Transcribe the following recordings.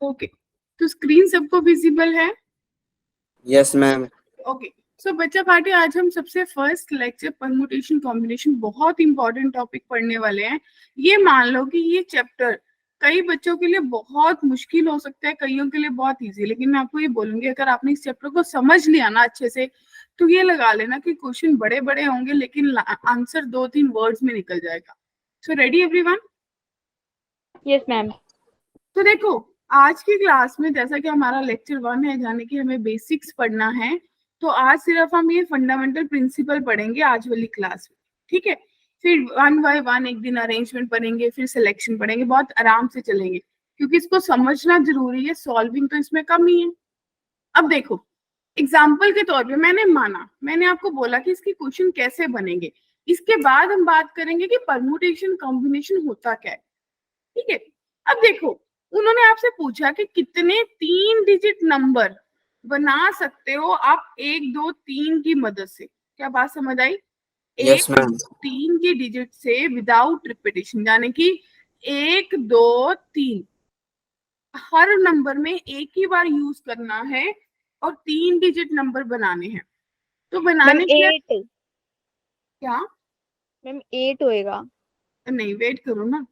Okay, तो screen सबको visible है? Yes ma'am. ओके, सो बच्चा पार्टी, आज हम सबसे फर्स्ट लेक्चर परमुटेशन कॉम्बिनेशन बहुत इंपॉर्टेंट टॉपिक पढ़ने वाले हैं। ये मान लो कि ये चैप्टर कई बच्चों के लिए बहुत मुश्किल हो सकता है, कईयों के लिए बहुत इजी, लेकिन मैं आपको ये बोलूंगी अगर आपने इस चैप्टर को समझ लिया ना अच्छे से, तो ये लगा लेना कि क्वेश्चन बड़े बड़े होंगे लेकिन आंसर 2-3 वर्ड्स में निकल जाएगा। So ready everyone? Yes ma'am. तो देखो, आज की क्लास में जैसा कि हमारा लेक्चर 1 है, यानी कि हमें बेसिक्स पढ़ना है, तो आज सिर्फ हम ये फंडामेंटल प्रिंसिपल पढ़ेंगे आज वाली क्लास में, ठीक है? फिर 1 बाय 1 एक दिन अरेंजमेंट पढ़ेंगे, फिर सिलेक्शन पढ़ेंगे, बहुत आराम से चलेंगे क्योंकि इसको समझना जरूरी है, सॉल्विंग तो इसमें कम ही है। अब देखो, एग्जाम्पल के तौर पे मैंने आपको बोला कि इसकी क्वेश्चन कैसे बनेंगे, इसके बाद हम बात करेंगे कि परमुटेशन कॉम्बिनेशन होता क्या है, ठीक है? अब देखो, उन्होंने आपसे पूछा कि कितने 3 डिजिट नंबर बना सकते हो आप 1 2 3 की मदद से। क्या बात समझ आई? Yes 1 ma'am. 3 की डिजिट से विदाउट रिपीटेशन, यानी कि 1 2 3 हर नंबर में एक ही बार यूज करना है और 3 डिजिट नंबर बनाने हैं। तो बनाने के लिए 8 क्या? मैम 8 होएगा। नहीं, वेट करो ना। मैम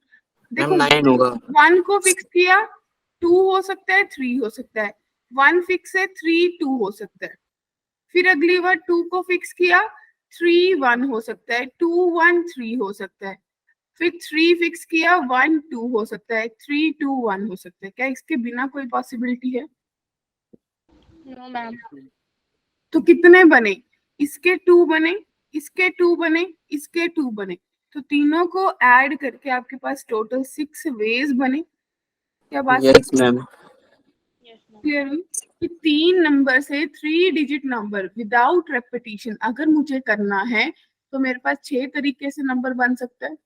देखो, 9 होगा। 1 को फिक्स किया, 2 हो सकता है, 3 हो सकता है, 1 फिक्स है, 3 2 हो सकता है। फिर अगली बार 2 को फिक्स किया, 3 1 हो सकता है, 2 1 3 हो सकता है। फिर 3 फिक्स किया, 1 2 हो सकता है, 3 2 1 हो सकता है। क्या इसके बिना कोई पॉसिबिलिटी है? No ma'am. तो कितने बने? इसके 2 बने, इसके 2 बने, इसके 2 बने, तो तीनों को ऐड करके आपके पास टोटल 6 वेज बने। क्या बात यस मैम। क्लियर हुई? कि 3 नंबर से 3 डिजिट नंबर विदाउट रेपिटेशन अगर मुझे करना है तो मेरे पास 6 तरीके से नंबर बन सकता है।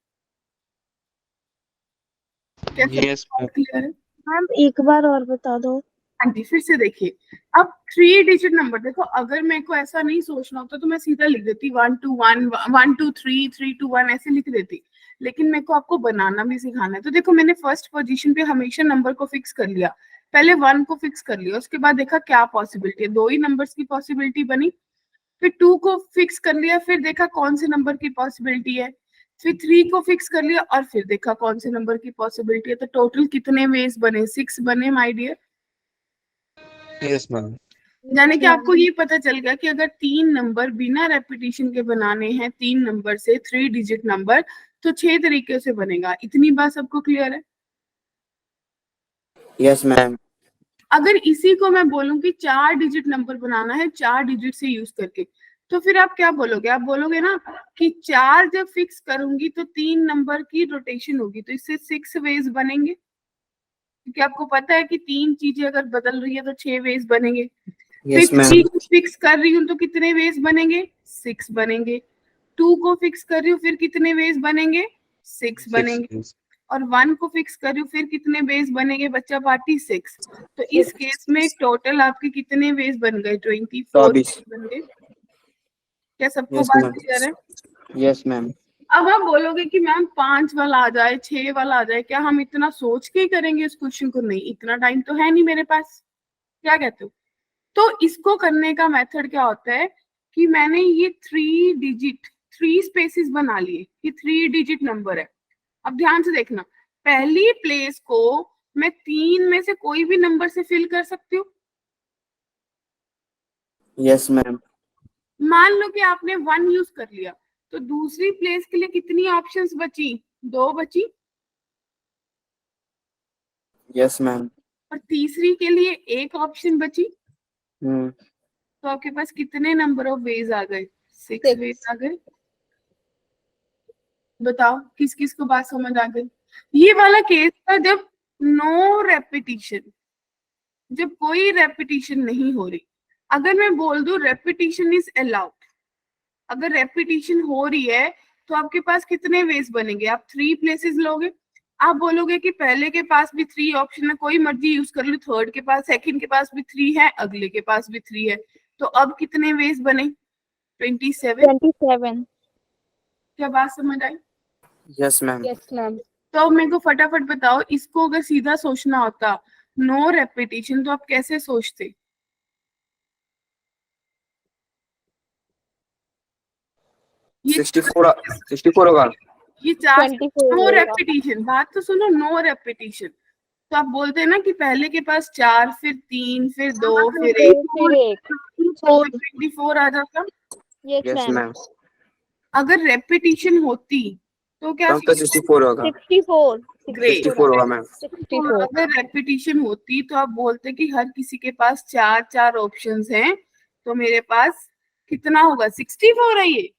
कैसे? Yes ma'am. क्लियर है? मैम एक बार और बता दो। हाँ जी, फिर से देखिए। अब 3 डिजिट नंबर देखो, अगर मेरे को ऐसा नहीं सोचना होता तो मैं सीधा लिख देती 1 2 1 1 2 3 3 2 1 ऐसे लिख देती, लेकिन मेरे को आपको बनाना भी सिखाना है। तो देखो, मैंने फर्स्ट पोजीशन पे हमेशा नंबर को फिक्स कर लिया, पहले 1 को फिक्स कर लिया, उसके बाद देखा क्या पॉसिबिलिटी है, 2 ही नंबर्स की पॉसिबिलिटी बनी। फिर 2 को फिक्स कर लिया, फिर देखा कौन से नंबर की पॉसिबिलिटी है। फिर 3 को फिक्स कर लिया और फिर देखा कौन से नंबर की पॉसिबिलिटी है। तो टोटल कितने वेज बने? 6 बने माय डियर। Yes ma'am. यानी कि आपको ये पता चल गया कि अगर 3 नंबर बिना रेपिटेशन के बनाने हैं, 3 नंबर से 3 डिजिट नंबर, तो 6 तरीके से बनेगा। इतनी बात सबको क्लियर है? Yes ma'am. अगर इसी को मैं बोलूं कि 4 डिजिट नंबर बनाना है 4 डिजिट से यूज करके, तो फिर आप क्या बोलोगे? आप बोलोगे ना कि 4 जब फिक्स करूंगी तो 3 नंबर की रोटेशन होगी, तो इससे 6 वेज बनेंगे, क्योंकि आपको पता है कि 3 चीजें अगर बदल रही है तो 6 वेज बनेंगे। फिर यस मैम। 3 को फिक्स कर रही हूँ तो कितने वेज बनेंगे? 6 बनेंगे। 2 को फिक्स कर रही हूँ, फिर कितने वेज बनेंगे? 6 बनेंगे। और 1 को फिक्स कर रही हूँ, फिर कितने वेज बनेंगे बच्चा पार्टी? 6। तो इस केस में टोटल आपके कितने वेज बन गए? 24 बन गए। क्या सबको यस बात मैम। क्लियर है? Yes ma'am. अब आप बोलोगे कि मैम 5 वाला आ जाए, 6 वाला आ जाए, क्या हम इतना सोच के ही करेंगे इस क्वेश्चन को? नहीं, इतना टाइम तो है नहीं मेरे पास। क्या कहते हो? तो इसको करने का मेथड क्या होता है कि मैंने ये 3 डिजिट 3 स्पेसिस बना लिए, ये 3 डिजिट नंबर है। अब ध्यान से देखना, पहली प्लेस को मैं 3 में से कोई भी नंबर से फिल कर सकती हूँ। Yes ma'am. मान लो कि आपने 1 यूज कर लिया, तो दूसरी प्लेस के लिए कितनी ऑप्शंस बची? 2 बची। Yes ma'am. और तीसरी के लिए 1 ऑप्शन बची। हम्म। तो आपके पास कितने नंबर ऑफ वेज आ गए? 6 6। वेज आ गए। बताओ किस किस को बात समझ आ गई? ये वाला केस था जब नो रेपिटिशन, जब कोई रेपिटिशन नहीं हो रही। अगर मैं बोल दूं रेपिटिशन इज अलाउड, अगर रेपिटिशन हो रही है तो आपके पास कितने वेज बनेंगे? आप 3 प्लेसेस लोगे। आप बोलोगे कि पहले के पास भी 3 ऑप्शन है, कोई मर्जी यूज कर लो, थर्ड के पास, सेकंड के पास भी 3 है, अगले के पास भी 3 है, तो अब कितने वेज बने? 27। 27। क्या बात समझ आई? Yes ma'am. Yes ma'am. तो मेरे को फटाफट बताओ, इसको अगर सीधा सोचना होता नो रेपिटेशन, तो आप कैसे सोचते? ये 64 होगा। ये चार 24 नो होएगा। रेपिटेशन, बात तो सुनो, नो रेपिटेशन। तो आप बोलते हैं ना कि पहले के पास 4, फिर 3, फिर 2, फिर 1, फिर एक। तो 24 आ जाता। Yes yes ma'am. मैम। अगर रेपिटेशन होती तो क्या? तब तो 64 होगा। 64। ग्रेट। 64 होगा मैम। 64। अगर रेपिटेशन होती तो आप बोलते कि हर किसी के पास 4 ऑप्शंस हैं, तो मेरे पास कितना होगा? 64 है ये।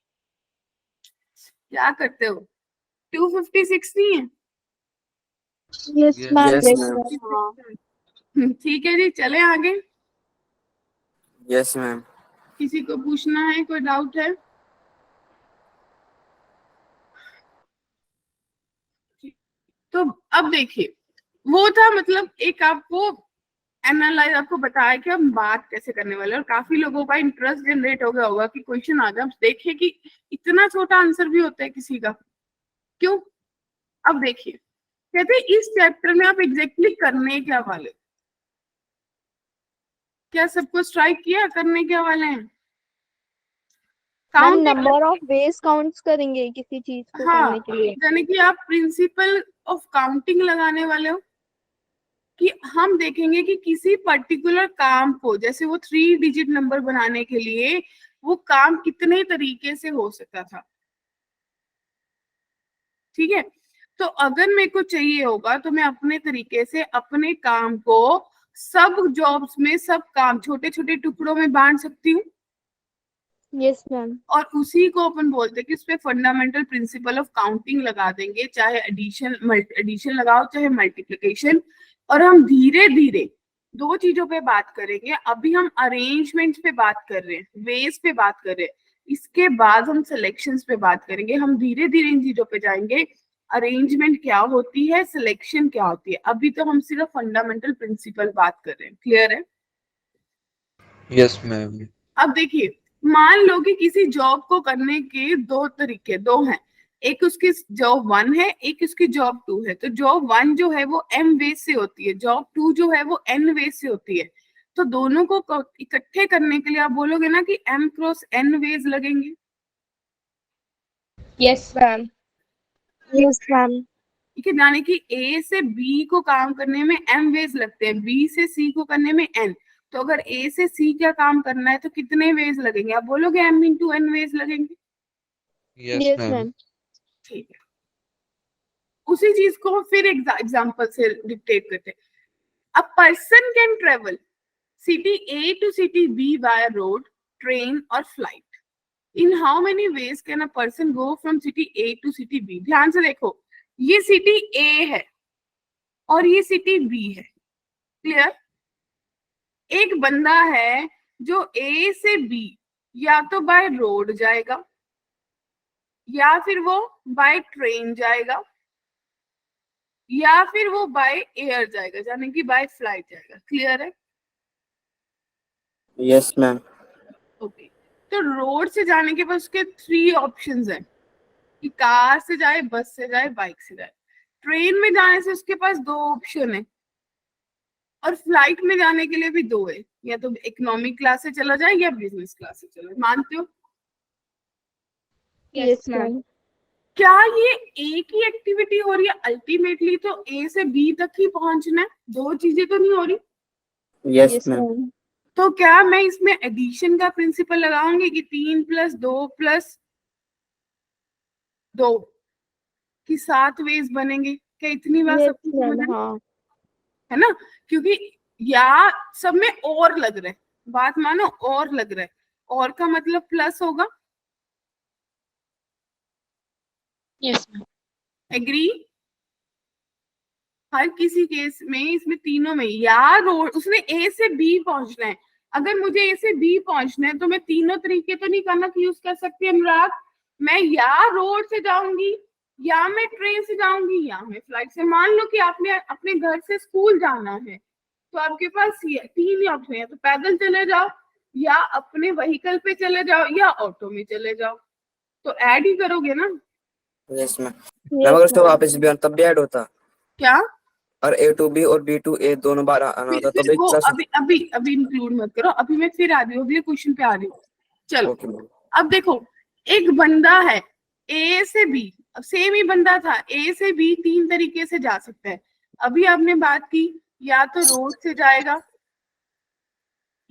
क्या करते हो? 256 नहीं है? Yes ma'am. Yes ma'am. हाँ। ठीक है जी, चले आगे। Yes ma'am. किसी को पूछना है, कोई डाउट है? तो अब देखिए, वो था मतलब एक आपको एनालाइज, आपको बताया कि हम बात कैसे करने वाले हैं, और काफी लोगों का इंटरेस्ट जनरेट हो गया होगा कि क्वेश्चन आ जाए, देखे कि इतना छोटा आंसर भी होता है किसी का, क्यों? अब देखिए, कहते हैं इस चैप्टर में आप एग्जैक्टली करने क्या वाले हो? क्या सबको स्ट्राइक किया करने क्या वाले हैं? Ma'am count. Number of ways counts करेंगे किसी चीज को हाँ, करने के लिए। यानी कि आप प्रिंसिपल ऑफ काउंटिंग लगाने वाले हो, कि हम देखेंगे कि किसी पर्टिकुलर काम को, जैसे वो 3 डिजिट नंबर बनाने के लिए वो काम कितने तरीके से हो सकता था। ठीक है, तो अगर मेरे को चाहिए होगा तो मैं अपने तरीके से अपने काम को सब जॉब्स में, सब काम छोटे छोटे टुकड़ों में बांट सकती हूँ, यस मैम। और उसी को अपन बोलते हैं कि उस पे फंडामेंटल प्रिंसिपल ऑफ काउंटिंग लगा देंगे, चाहे एडिशन लगाओ चाहे मल्टीप्लिकेशन। और हम धीरे धीरे 2 चीजों पे बात करेंगे। अभी हम अरेंजमेंट पे बात कर रहे हैं, वेज पे बात कर रहे हैं, इसके बाद हम सिलेक्शंस पे बात करेंगे। हम धीरे धीरे इन चीजों पे जाएंगे, अरेंजमेंट क्या होती है, सिलेक्शन क्या होती है। अभी तो हम सिर्फ फंडामेंटल प्रिंसिपल बात कर रहे हैं। क्लियर है? Yes ma'am. अब देखिए, मान लो कि किसी जॉब को करने के 2 हैं। एक उसकी जॉब 1 है, एक उसकी जॉब 2 है। तो जॉब 1 जो है वो m वेज से होती है, जॉब 2 जो है वो n वेज से होती है। तो दोनों को इकट्ठे करने के लिए आप बोलोगे ना कि m क्रॉस n वेज लगेंगे। Yes ma'am. Yes ma'am. ठीक है, यानी कि a से b को काम करने में m वेज लगते हैं, b से c को करने में n। तो अगर a से c क्या काम करना है तो कितने वेज लगेंगे? आप बोलोगे m इंटू n वेज लगेंगे। Yes yes ma'am. मैम। ठीक है, उसी चीज को फिर एग्जाम्पल से डिक्टेट करते हैं। A person can travel city A to city B by road, train और flight. In how many ways can a person go from city A to city B? ध्यान से देखो, ये सिटी ए है और ये सिटी बी है। क्लियर? एक बंदा है जो ए से बी या तो बाय रोड जाएगा, या फिर वो बाय ट्रेन जाएगा, या फिर वो बाय एयर जाएगा, यानी कि बाय फ्लाइट जाएगा। क्लियर है? Yes ma'am. ओके, तो रोड से जाने के बाद उसके 3 ऑप्शंस हैं, कि कार से जाए, बस से जाए, बाइक से जाए। ट्रेन में जाने से उसके पास 2 ऑप्शन है, और फ्लाइट में जाने के लिए भी 2 है, या तो इकोनॉमिक क्लास से चला जाए या बिजनेस क्लास से चला जाए। मानते हो? Yes ma'am. क्या ये एक ही एक्टिविटी हो रही है? अल्टीमेटली तो ए से बी तक ही पहुंचना है, 2 चीजें तो नहीं हो रही। Yes yes ma'am. मैम। तो क्या मैं इसमें एडिशन का प्रिंसिपल लगाऊंगी कि 3 + 2 + 2 की 7 वेज बनेंगे? क्या इतनी बात यस सबको समझ मैम। आई? हाँ। है ना? क्योंकि या सब में और लग रहा है, बात मानो, और लग रहा है, और का मतलब प्लस होगा। Yes ma'am. एग्री? हर किसी केस में इसमें तीनों में, या रोड, उसने ए से बी पहुंचना है। अगर मुझे ए से बी पहुंचना है तो मैं तीनों तरीके तो नहीं करना कि यूज कर सकती है अनुराग। मैं या रोड से जाऊंगी, या मैं ट्रेन से जाऊंगी, या मैं फ्लाइट से। मान लो कि आपने अपने घर से स्कूल जाना है, तो आपके पास ये 3 ही ऑप्शन है, तो पैदल चले जाओ, या अपने व्हीकल पे चले जाओ, या ऑटो में चले जाओ। तो ऐड ही करोगे ना? Yes ma'am. मैम अगर यस उसको मैम। वापस भी तब भी ऐड होता। क्या? और ए टू बी और बी टू ए दोनों बार आना होता, तो फिर भाई वो प्लस। अभी अभी अभी इंक्लूड मत करो, अभी मैं फिर आ रही हूँ, अभी क्वेश्चन पे आ रही हूँ। चलो ओके मैम। अब देखो, एक बंदा है ए से बी, अब सेम ही बंदा था, ए से बी 3 तरीके से जा सकता है। अभी आपने बात की या तो रोड से जाएगा,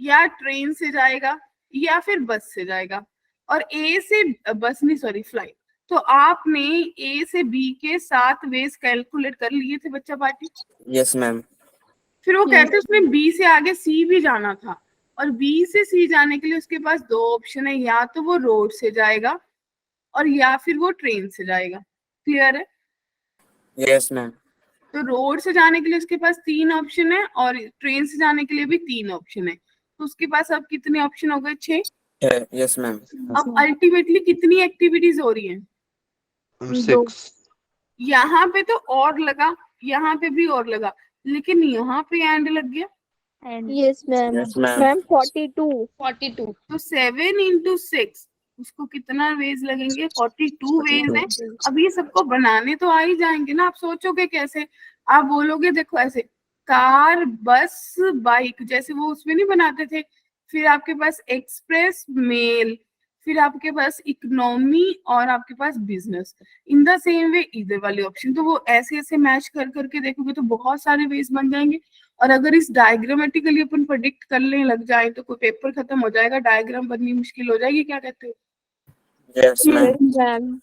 या ट्रेन से जाएगा, या फिर बस से जाएगा। और ए से बस नहीं, सॉरी, फ्लाइट। तो आपने ए से बी के 7 वेज कैलकुलेट कर लिए थे बच्चा पार्टी। Yes ma'am. फिर वो कहते उसमें बी से आगे सी भी जाना था, और बी से सी जाने के लिए उसके पास 2 ऑप्शन है, या तो वो रोड से जाएगा और या फिर वो ट्रेन से जाएगा। क्लियर है? Yes ma'am. तो रोड से जाने के लिए उसके पास 3 ऑप्शन है, और ट्रेन से जाने के लिए भी 3 ऑप्शन है। तो उसके पास अब कितने ऑप्शन हो गए? 6। Yes ma'am. अब अल्टीमेटली कितनी एक्टिविटीज हो रही हैं? 6। यहाँ पे तो और लगा, यहाँ पे भी और लगा, लेकिन यहाँ पे एंड लग गया। Yes ma'am. Yes ma'am. Ma'am 42। तो 7 इंटू 6, उसको कितना वेज लगेंगे? 42 वेज है। अब ये सबको बनाने तो आ ही जाएंगे ना। आप सोचोगे कैसे? आप बोलोगे देखो ऐसे, कार, बस, बाइक, जैसे वो उसमें नहीं बनाते थे। फिर आपके पास एक्सप्रेस, मेल, फिर आपके पास इकोनॉमी, और आपके पास business. In the same way इधर वाले ऑप्शन, तो वो ऐसे ऐसे मैच कर करके देखोगे तो बहुत सारे वेज बन जाएंगे। और अगर इस डायग्रामेटिकली अपन प्रेडिक्ट करने लग जाए तो कोई पेपर खत्म हो जाएगा, डायग्राम बननी मुश्किल हो जाएगी। क्या कहते हो? Yes ma'am. Yes ma'am.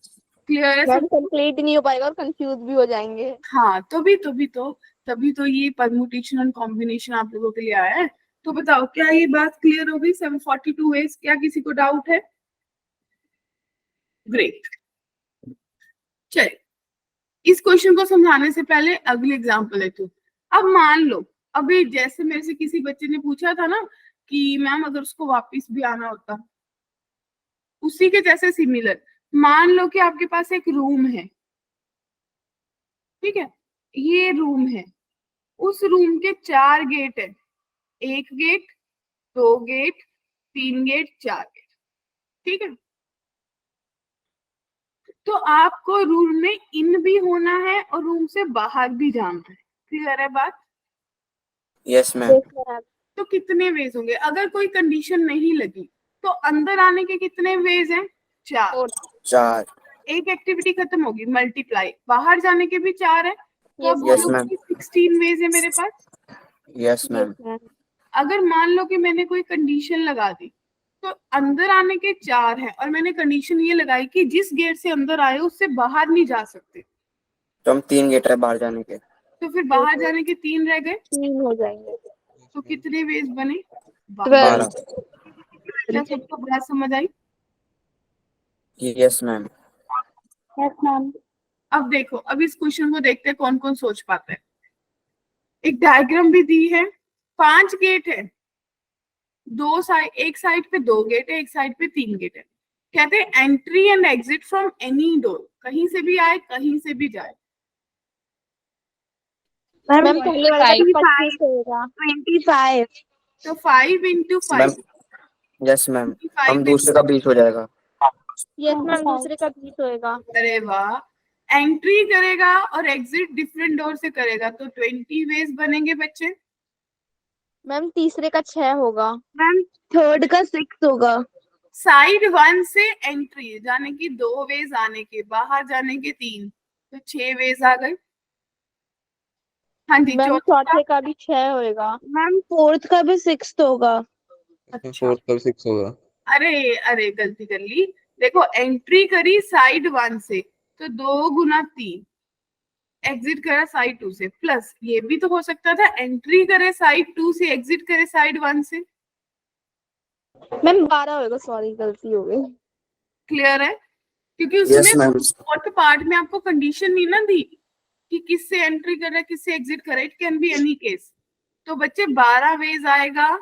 Clear है मैम सब? कंप्लीट नहीं हो पाएगा और कंफ्यूज भी हो जाएंगे। हाँ, तभी तो ये परमुटेशन एंड कॉम्बिनेशन आप लोगों के लिए आया है। तो बताओ, क्या ये बात क्लियर हो गई? 742 वेज, क्या किसी को डाउट है? ग्रेट। चलिए, इस क्वेश्चन को समझाने से पहले अगले एग्जांपल लेते हूँ। अब मान लो, अभी जैसे मेरे से किसी बच्चे ने पूछा था ना कि मैम अगर उसको वापस भी आना होता, उसी के जैसे सिमिलर। मान लो कि आपके पास एक रूम है, ठीक है, ये रूम है, उस रूम के 4 गेट है, 1 गेट, 2 गेट, 3 गेट, 4 गेट, ठीक है। तो आपको रूम में इन भी होना है और रूम से बाहर भी जाना है। क्लियर है बात? Yes ma'am. Yes ma'am. तो कितने वेज होंगे? अगर कोई कंडीशन नहीं लगी तो अंदर आने के कितने वेज हैं? 4। 4। एक एक्टिविटी खत्म होगी, मल्टीप्लाई, बाहर जाने के भी 4 है, तो आप Yes, बोलोगे ma'am. कि 16 वेज है मेरे पास। Yes ma'am. Yes ma'am. अगर मान लो कि मैंने कोई कंडीशन लगा दी, तो अंदर आने के 4 है, और मैंने कंडीशन ये लगाई कि जिस गेट से अंदर आए उससे बाहर नहीं जा सकते, तो हम 3 गेट है बाहर जाने के। तो फिर बाहर जाने के 3 रह गए। 3 हो जाएंगे। तो कितने वेज बने? 12। 12। क्या सबको बात समझ आई? Yes ma'am. Yes ma'am. अब देखो, अब इस क्वेश्चन को देखते हैं कौन कौन सोच पाता है। एक डायग्राम भी दी है, 5 गेट है, 2 साइड, एक साइड पे 2 गेट है, एक साइड पे 3 गेट है। कहते हैं entry and exit from any door, कहीं से भी आए कहीं से भी जाए। मैम पहले वाला 25 होगा। 25। तो 5 इंटू मैम 5, यस मैम। 25 हम दूसरे का 20 हो जाएगा। यस मैम दूसरे का 20 होएगा। अरे वाह। एंट्री करेगा और एग्जिट डिफरेंट डोर से करेगा तो 20 वेज बनेंगे बच्चे। मैम तीसरे का 6 होगा। मैम थर्ड का 6 होगा। साइड 1 से एंट्री जाने की 2 वेज, आने के बाहर जाने के 3, तो 6 वेज आ गए। हाँ जी, मैम चौथा। चौथे का भी 6 होएगा। मैम फोर्थ का भी 6 होगा। अच्छा, 4 का 6 होगा। अरे अरे गलती कर ली। देखो, एंट्री करी साइड 1 से तो 2 गुना 3, एग्जिट करा साइड 2 से, प्लस ये भी तो हो सकता था एंट्री करे साइड 2 से, एग्जिट करे साइड 1 से। मैम 12 होएगा, सॉरी गलती हो गई। क्लियर है? क्योंकि यस उसमें मैम। फोर्थ पार्ट में आपको कंडीशन नहीं ना दी कि किससे एंट्री कर रहा है किससे एग्जिट कर रहा है, it can be any case. तो बच्चे 12 वेज आएगा।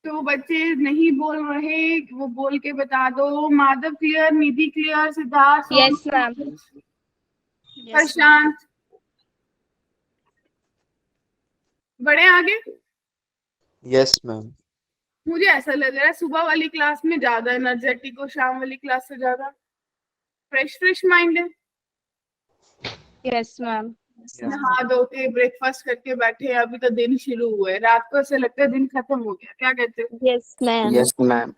तो बच्चे नहीं बोल रहे, वो बोल के बता दो। माधव क्लियर, निधि क्लियर, सिद्धार्थ, यस मैम। प्रशांत, बड़े आगे। Yes ma'am. मुझे ऐसा लग रहा है सुबह वाली क्लास में ज्यादा एनर्जेटिक और शाम वाली क्लास से ज्यादा फ्रेश फ्रेश माइंड है। Yes ma'am. Yes. नहा धो के ब्रेकफास्ट करके बैठे हैं, अभी तो दिन शुरू हुआ है, रात को ऐसे लगता है दिन खत्म हो गया, क्या कहते हो? Yes ma'am. Yes ma'am.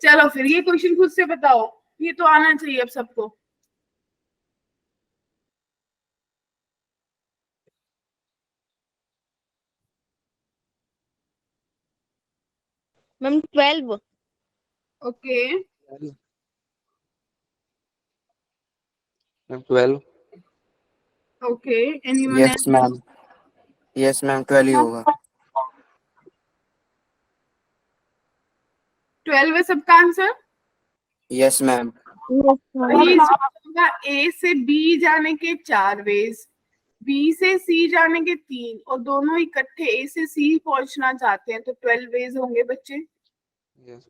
चलो फिर ये क्वेश्चन खुद से बताओ, ये तो आना चाहिए अब सबको। Ma'am 12। Okay, Ma'am 12. Okay, anyone yes ma'am. Yes ma'am 12 ही होगा। 12 है सबका आंसर? Yes ma'am. वही होगा, ए से बी जाने के 4 वेज, बी से सी जाने के 3, और दोनों इकट्ठे ए से सी पहुंचना चाहते हैं, तो 12 वेज होंगे बच्चे। Yes.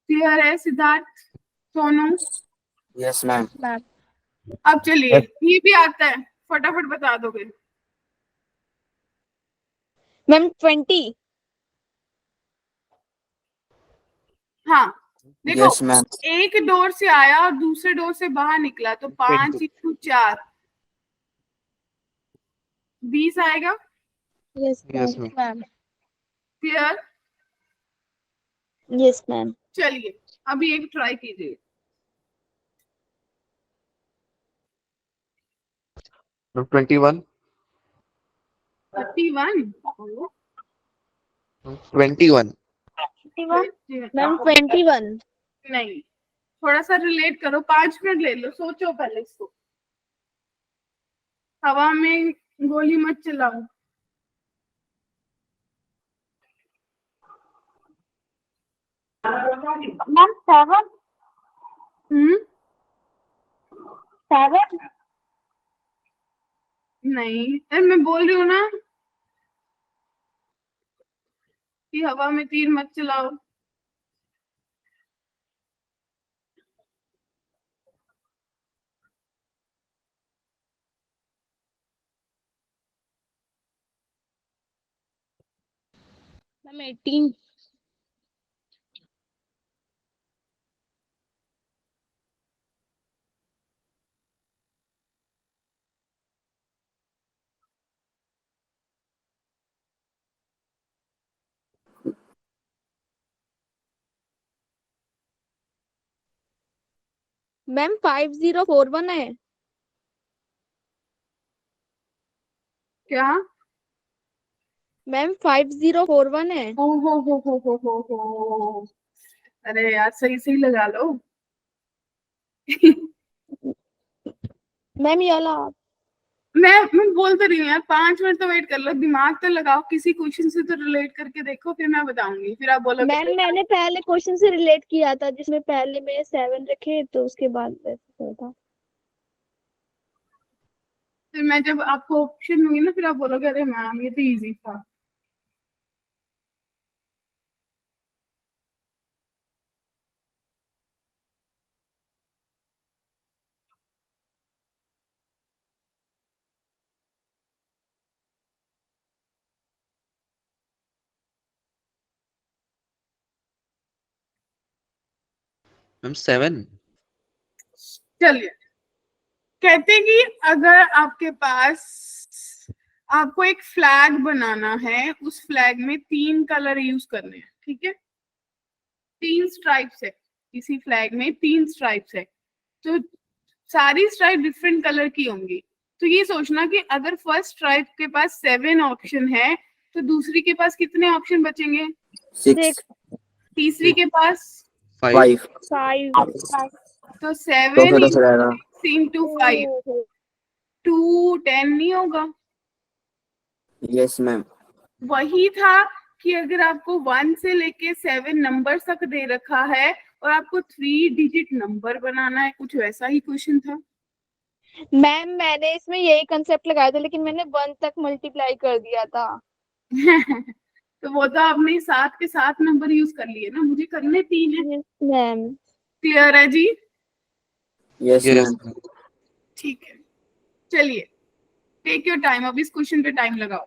क्लियर है सिद्धार्थ, सोनू? Yes ma'am. अब चलिए, ये भी आता है, फटाफट बता दोगे? मैम 20। हाँ, देखो, यस मैम। एक डोर से आया और दूसरे डोर से बाहर निकला, तो 5 इंटू 4 20 आएगा। Yes Yes, ma'am. Clear? Yes ma'am. चलिए अभी एक ट्राई कीजिए। Ma'am 21. 31। 21. मैम 21। नहीं, थोड़ा सा रिलेट करो, 5 मिनट ले लो, सोचो पहले इसको, हवा में गोली मत चलाओ। मैम 7। 7। नहीं, अरे मैं बोल रही हूँ ना कि हवा में तीर मत चलाओ। मैम 18। मैम 5041 है। क्या? मैम 5041 है। हो, अरे यार सही सही लगा लो। मैम ये वाला। मैं बोल तो रही हूँ यार, 5 मिनट तो वेट कर लो, दिमाग तो लगाओ, किसी क्वेश्चन से तो रिलेट करके देखो, फिर मैं बताऊंगी, फिर आप बोलोगे। मैम मैंने पहले क्वेश्चन से रिलेट किया था, जिसमें पहले में 7 रखे, तो उसके बाद वैसे था। फिर मैं जब आपको ऑप्शन दूंगी ना, फिर आप बोलोगे अरे मैम ये तो इजी था। Ma'am 7. चलिए, कहते हैं कि अगर आपके पास, आपको एक फ्लैग बनाना है, उस फ्लैग में 3 कलर यूज करने हैं, ठीक है? 3 स्ट्राइप्स है, किसी फ्लैग में 3 स्ट्राइप्स है, तो सारी स्ट्राइप डिफरेंट कलर की होंगी। तो ये सोचना कि अगर फर्स्ट स्ट्राइप के पास 7 ऑप्शन है, तो दूसरी के पास कितने ऑप्शन बचेंगे? 6। तीसरी के पास 5. 5। तो तो 7 फिर हो जाएगा। इंटू 5, 210 नहीं होगा? Yes ma'am. वही था कि अगर आपको 1 से लेके 7 नंबर तक दे रखा है और आपको 3 डिजिट नंबर बनाना है, कुछ वैसा ही क्वेश्चन था। मैम मैंने इसमें यही कंसेप्ट लगाया था, लेकिन मैंने 1 तक मल्टीप्लाई कर दिया था। तो वो तो आपने 7 के 7 नंबर यूज कर लिए ना, मुझे करने 3 है। Yes ma'am. क्लियर है जी? Yes Yes. मैम। ठीक है, चलिए टेक योर टाइम, अब इस क्वेश्चन पे टाइम लगाओ,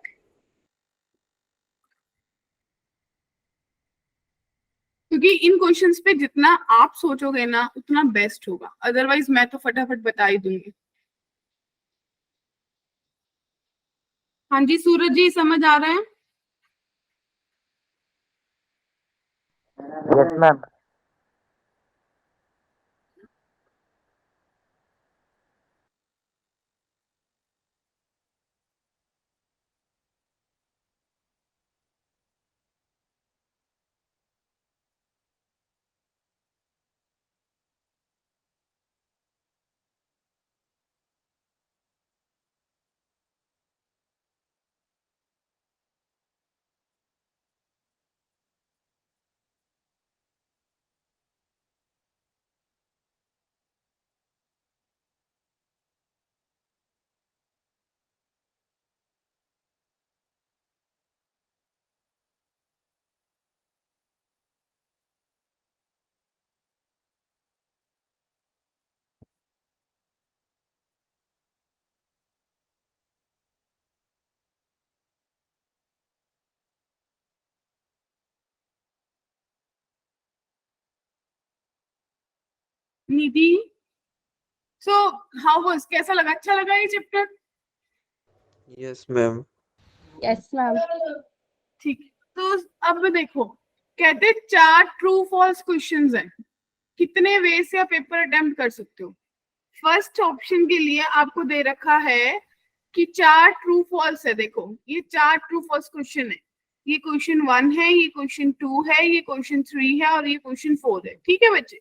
क्योंकि इन क्वेश्चंस पे जितना आप सोचोगे ना उतना बेस्ट होगा, अदरवाइज मैं तो फटाफट बता ही दूंगी। हाँ जी सूरज जी, समझ आ रहा है? Yes ma'am. Nidhi, so how was, कैसा लगा? अच्छा लगा ये chapter? Yes, ma'am. Yes ma'am. ठीक है, तो अब देखो, कहते हैं 4 ट्रू फॉल्स क्वेश्चंस हैं, कितने वे से आप पेपर अटेम्प्ट कर सकते हो। फर्स्ट ऑप्शन के लिए आपको दे रखा है कि 4 ट्रू फॉल्स है। देखो ये 4 ट्रू फॉल्स क्वेश्चन है, ये क्वेश्चन 1 है, ये क्वेश्चन 2 है, ये क्वेश्चन 3 है और ये क्वेश्चन 4 है। ठीक है बच्चे,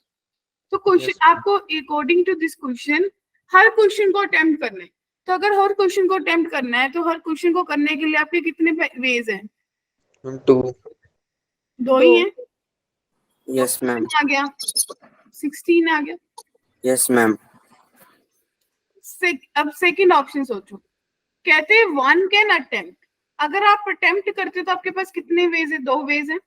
तो क्वेश्चन Yes, ma'am. आपको अकॉर्डिंग टू दिस क्वेश्चन हर क्वेश्चन को अटेम्प्ट करना है। तो अगर हर क्वेश्चन को अटेम्प्ट करना है तो हर क्वेश्चन को करने के लिए आपके कितने वेज हैं? Ma'am, 2. 2 ही हैं। Yes, ma'am. आ गया 16 आ गया। Yes, ma'am. अब सेकंड ऑप्शन सोचो, कहते हैं 1 कैन अटेम्प्ट। अगर आप अटेम्प्ट करते हो तो आपके पास कितने वेज है? 2 वेज है।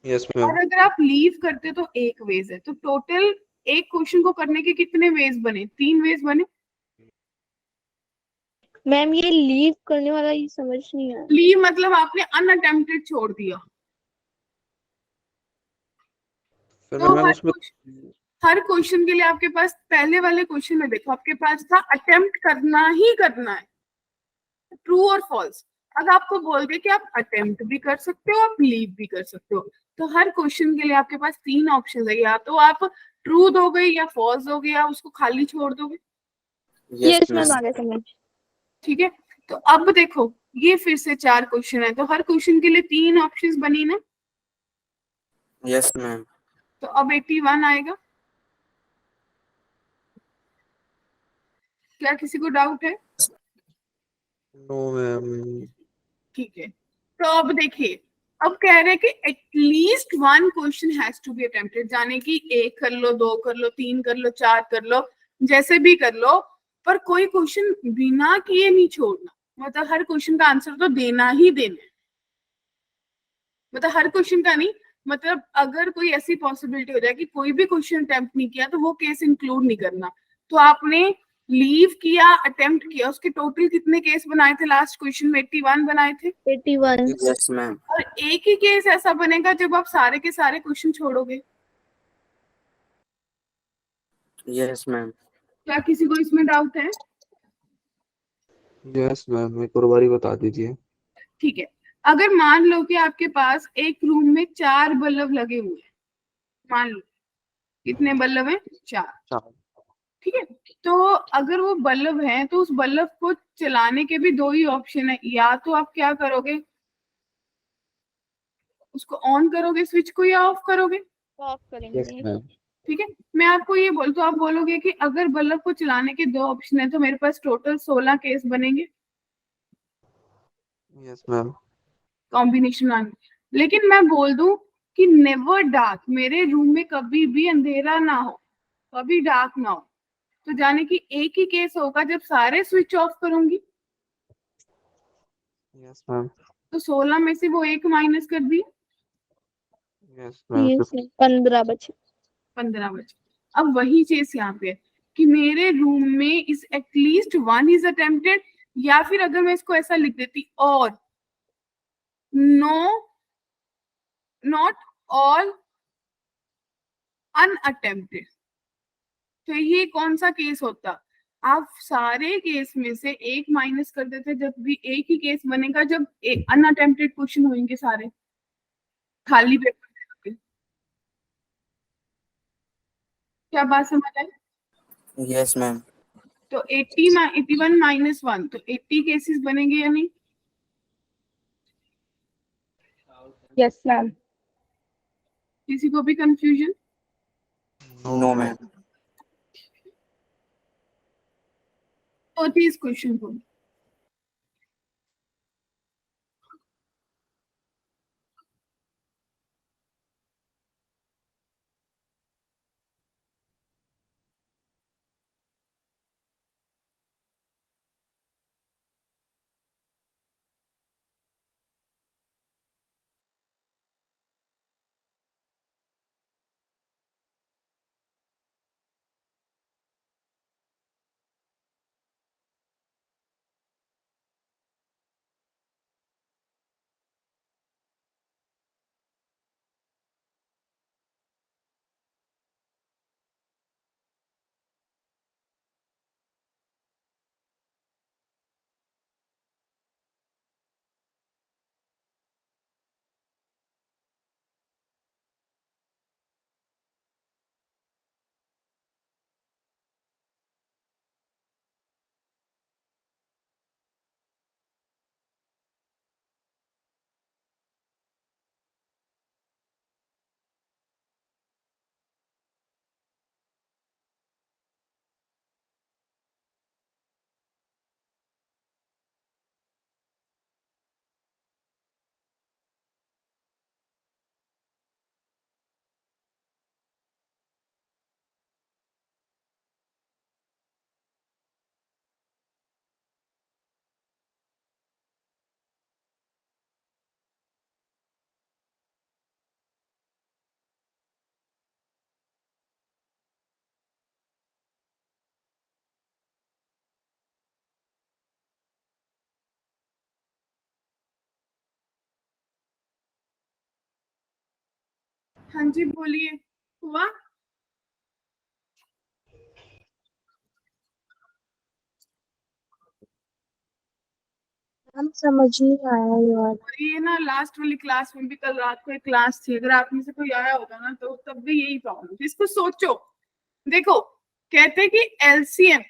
Yes, और ma'am. अगर आप लीव करते हो तो 1 वेज है। तो टोटल एक क्वेश्चन को करने के कितने वेज बने? 3 वेज बने। मैम ये लीव करने वाला ये समझ नहीं आया। लीव मतलब आपने अनअटेम्प्टेड छोड़ दिया। फिर तो मैम उसमें हर क्वेश्चन के लिए आपके पास, पहले वाले क्वेश्चन में देखो आपके पास था अटेम्प्ट करना ही करना है, ट्रू और फॉल्स। अब आपको बोल दे कि आप अटेम्प्ट भी कर सकते हो, आप लीव भी कर सकते हो। तो हर क्वेश्चन के लिए आपके पास 3 ऑप्शन है, या तो आप ट्रू दोगे या फॉल्स दोगे या उसको खाली छोड़ दोगे। Yes, yes ma'am. मैम, आगे समझ। ठीक है, तो अब देखो ये फिर से 4 क्वेश्चन है, तो हर क्वेश्चन के लिए 3 ऑप्शंस बनी ना। Yes, ma'am. तो अब 81 आएगा। क्या किसी को डाउट है? No ma'am. ठीक है, तो अब देखिए, अब कह रहे हैं कि at least 1 question has to be attempted, जाने की 1 कर लो, 2 कर लो, 3 कर लो, 4 कर लो, जैसे भी कर लो, पर कोई क्वेश्चन बिना किए नहीं छोड़ना। मतलब हर क्वेश्चन का आंसर तो देना ही देना है। मतलब हर क्वेश्चन का नहीं, मतलब अगर कोई ऐसी पॉसिबिलिटी हो जाए कि कोई भी क्वेश्चन अटेम्प्ट नहीं किया तो वो केस इंक्लूड नहीं करना। तो आपने लीव किया, अटेम्प्ट किया, उसके टोटल कितने केस बनाए थे? लास्ट क्वेश्चन में 81 बनाए थे। 81। Yes, ma'am. और एक ही केस ऐसा बनेगा जब आप सारे के सारे क्वेश्चन छोड़ोगे। Yes, ma'am. क्या किसी को इसमें डाउट है? यस मैम, एक और बारी बता दीजिए. ठीक है, अगर मान लो कि आपके पास एक रूम में 4 बल्ब लगे हुए हैं, मान लो कितने बल्ब हैं? 4। 4. ठीक है, तो अगर वो बल्ब है तो उस बल्ब को चलाने के भी 2 ही ऑप्शन है। या तो आप क्या करोगे, उसको ऑन करोगे स्विच को, या ऑफ करोगे। ऑफ यस करेंगे। मैम. ठीक है, मैं आपको ये बोल तो आप बोलोगे कि अगर बल्ब को चलाने के 2 ऑप्शन है तो मेरे पास टोटल 16 केस बनेंगे यस मैम. कॉम्बिनेशन आने। लेकिन मैं बोल दूं कि नेवर डार्क, मेरे रूम में कभी भी अंधेरा ना हो, कभी डार्क ना हो, तो जाने की एक ही केस होगा जब सारे स्विच ऑफ करूंगी। Yes ma'am. तो 16 में से वो 1 माइनस कर दी, यस मैम. ये 15 बचे। 15 बचे। अब वही चीज यहाँ पे है कि मेरे रूम में इस एटलीस्ट 1 इज अटेम्प्टेड, या फिर अगर मैं इसको ऐसा लिख देती, और नो नॉट ऑल अनअटेम्प्टेड, तो ये कौन सा केस होता? आप सारे केस में से एक माइनस कर देते, जब भी एक ही केस बनेगा जब अनअटेम्प्टेड क्वेश्चन होंगे सारे, खाली पेपर। क्या बात समझ आई? Yes, ma'am. तो 81 माइनस 1 तो 80 केसेस बनेंगे या नहीं? Yes ma'am. किसी को भी कंफ्यूजन? No, ma'am. तो थी इस क्वेश्चन को। हाँ जी बोलिए, हुआ? हम समझ नहीं आया यार। ये ना लास्ट वाली क्लास में भी कल रात को एक क्लास थी, अगर आप में से कोई आया होगा ना तो तब भी यही प्रॉब्लम थी। इसको सोचो, देखो कहते हैं कि एलसीएम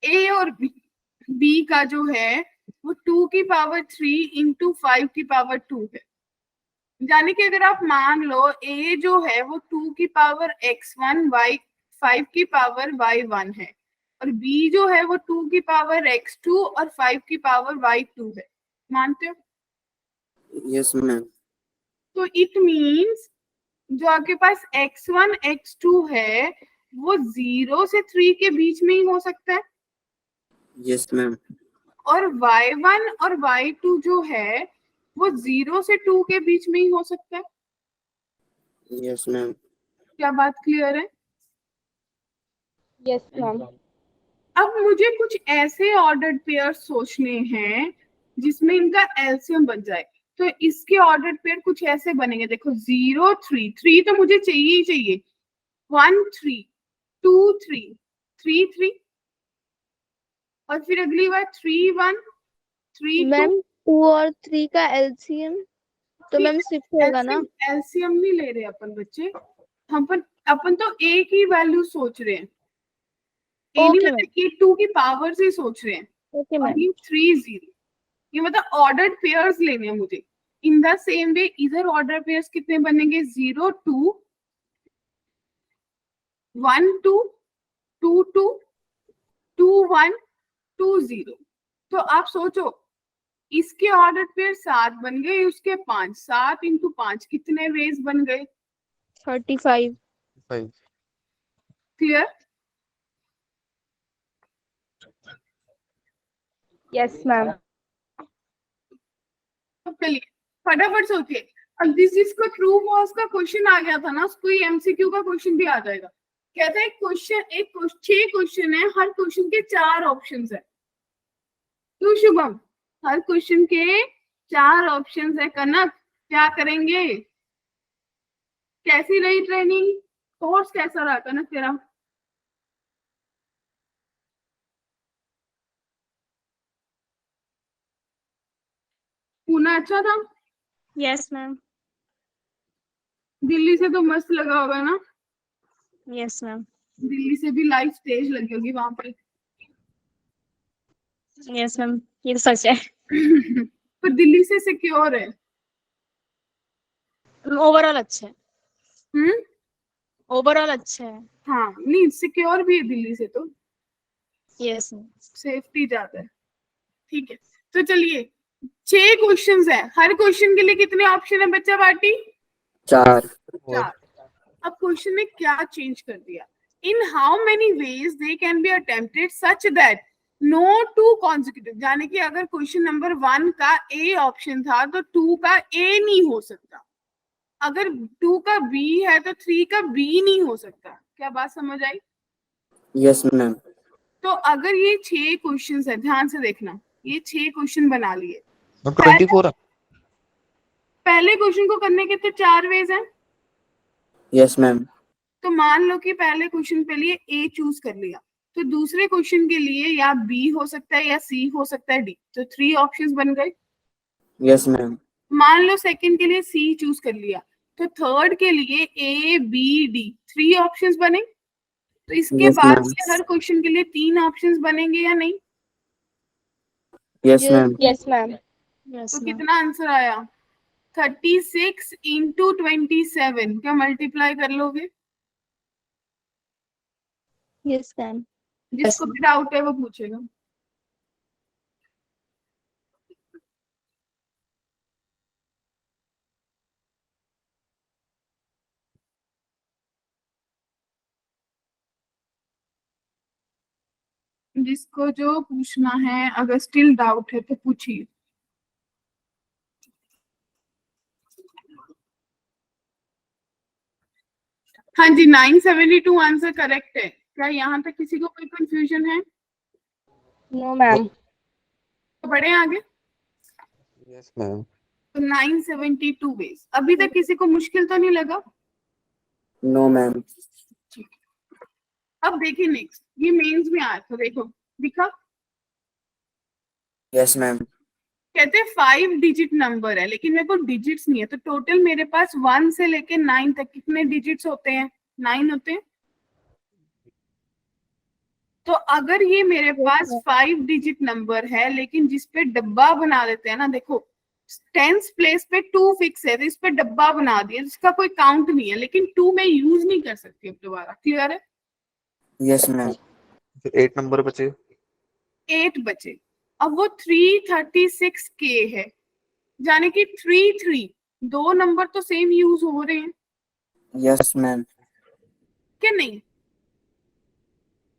ए और बी का जो है वो 2 की पावर 3 इंटू 5 की पावर 2 है। यानी कि अगर आप मान लो ए जो है वो 2 की पावर x1 y 5 की पावर y1 है, और बी जो है वो 2 की पावर x2 और 5 की पावर y2 है, मानते हो? Yes, ma'am. तो इट मीन्स जो आपके पास x1 x2 है वो 0 से 3 के बीच में ही हो सकता है, Yes, ma'am. और y1 और y2 जो है वो 0 से 2 के बीच में ही हो सकता है। Yes, ma'am. क्या बात क्लियर है? Yes ma'am. अब मुझे कुछ ऐसे ऑर्डर्ड पेयर सोचने हैं जिसमें इनका एलसीएम बन जाए। तो इसके ऑर्डर्ड पेयर कुछ ऐसे बनेंगे, देखो 0 3 3 तो मुझे चाहिए ही चाहिए, 1 3 2 3 3 3, और फिर अगली बार 3 1 3 2। मैम 2 और 3 का एलसीएम तो मैम 6 होगा ना? एलसीएम नहीं ले रहे अपन बच्चे, अपन तो एक ही वैल्यू सोच रहे हैं। ये नहीं ओके मतलब मैम। कि 2 की पावर से सोच रहे हैं। ओके और मैम। ये 3 0, ये मतलब ऑर्डर्ड पेयर्स लेने हैं मुझे। इन द सेम वे इधर ऑर्डर पेयर्स कितने बनेंगे, 0 2 1 2 2 2 2 1 2 0। तो आप सोचो इसके ऑर्डर पेयर 7 बन गए, उसके 5, 7 इंटू 5 कितने वेज बन गए? 35। 5. क्लियर? Yes ma'am. चलिए फटाफट सोचिए। अब जिसको ट्रू फॉल्स का क्वेश्चन आ गया था ना, उसको ये एमसीक्यू का क्वेश्चन भी आ जाएगा। कहता है क्वेश्चन 6 क्वेश्चन है, हर क्वेश्चन के 4 ऑप्शंस है। क्यों शुभम? हर क्वेश्चन के 4 ऑप्शंस है। कनक क्या करेंगे? कैसी रही ट्रेनिंग? कोर्स कैसा रहा कनक तेरा? घूमना अच्छा था? Yes ma'am. दिल्ली से तो मस्त लगा होगा ना? Yes ma'am. दिल्ली से भी लाइफ तेज लगी होगी वहां पे। यस मैम, ये तो सच है। पर दिल्ली से सिक्योर है। ओवरऑल अच्छा है। हम्म। ओवरऑल अच्छा है। हाँ नहीं, सिक्योर भी है दिल्ली से तो, यस मैम। सेफ्टी ज्यादा है। ठीक है, तो चलिए 6 क्वेश्चंस है, हर क्वेश्चन के लिए कितने ऑप्शन है बच्चा पार्टी? 4। 4। अब क्वेश्चन ने क्या चेंज कर दिया? In how many ways they can be attempted such that no two consecutive, यानी कि अगर क्वेश्चन नंबर 1 का ए ऑप्शन था तो 2 का ए नहीं हो सकता, अगर 2 का बी है तो 3 का बी नहीं हो सकता। क्या बात समझ आई? Yes ma'am. तो अगर ये 6 क्वेश्चंस है, ध्यान से देखना, ये 6 क्वेश्चन बना लिए। 24 है। पहले क्वेश्चन को करने के तो 4 वेज हैं। Yes ma'am. तो मान लो कि पहले क्वेश्चन के लिए ए चूज कर लिया, तो दूसरे क्वेश्चन के लिए या बी हो सकता है या सी हो सकता है डी, तो 3 ऑप्शंस बन गए। Yes ma'am. मान लो सेकंड के लिए सी चूज कर लिया, तो थर्ड के लिए ए बी डी, 3 ऑप्शंस बने। तो इसके यस बाद मैम। से हर क्वेश्चन के लिए 3 ऑप्शंस बनेंगे या नहीं? Yes ma'am. Yes ma'am. Yes तो मैम। कितना आंसर आया? 36 इंटू 27, क्या मल्टीप्लाई कर लोगे? Yes ma'am. जिसको भी डाउट है वो पूछेगा। जिसको जो पूछना है, अगर स्टिल डाउट है तो पूछिए। हाँ जी, 972 आंसर करेक्ट है। क्या यहाँ तक किसी को कोई कंफ्यूजन है? No ma'am. तो बढ़े आगे। Yes ma'am. तो 972 वेज, अभी तक किसी को मुश्किल तो नहीं लगा? No ma'am. ठीक है। अब देखिए नेक्स्ट, ये मेंस में आया था, देखो दिखा। Yes ma'am. कहते हैं 5 डिजिट नंबर है, लेकिन मेरे को डिजिट्स नहीं है, तो टोटल मेरे पास 1 से लेके 9 तक कितने डिजिट्स होते हैं? 9 होते हैं। तो अगर ये मेरे पास 5 डिजिट नंबर है, लेकिन जिसपे डब्बा बना देते हैं ना, देखो 10th प्लेस पे 2 फिक्स है, तो इस पे डब्बा बना दिया, जिसका कोई काउंट नहीं है, लेकिन 2 मैं यूज नहीं कर सकती अब दोबारा। क्लियर है? Yes ma'am. फिर 8 नंबर बचे। 8 बचे। अब वो 336 के है, यानी कि 3 दो नंबर तो सेम यूज हो रहे हैं यस मैम। क्या नहीं?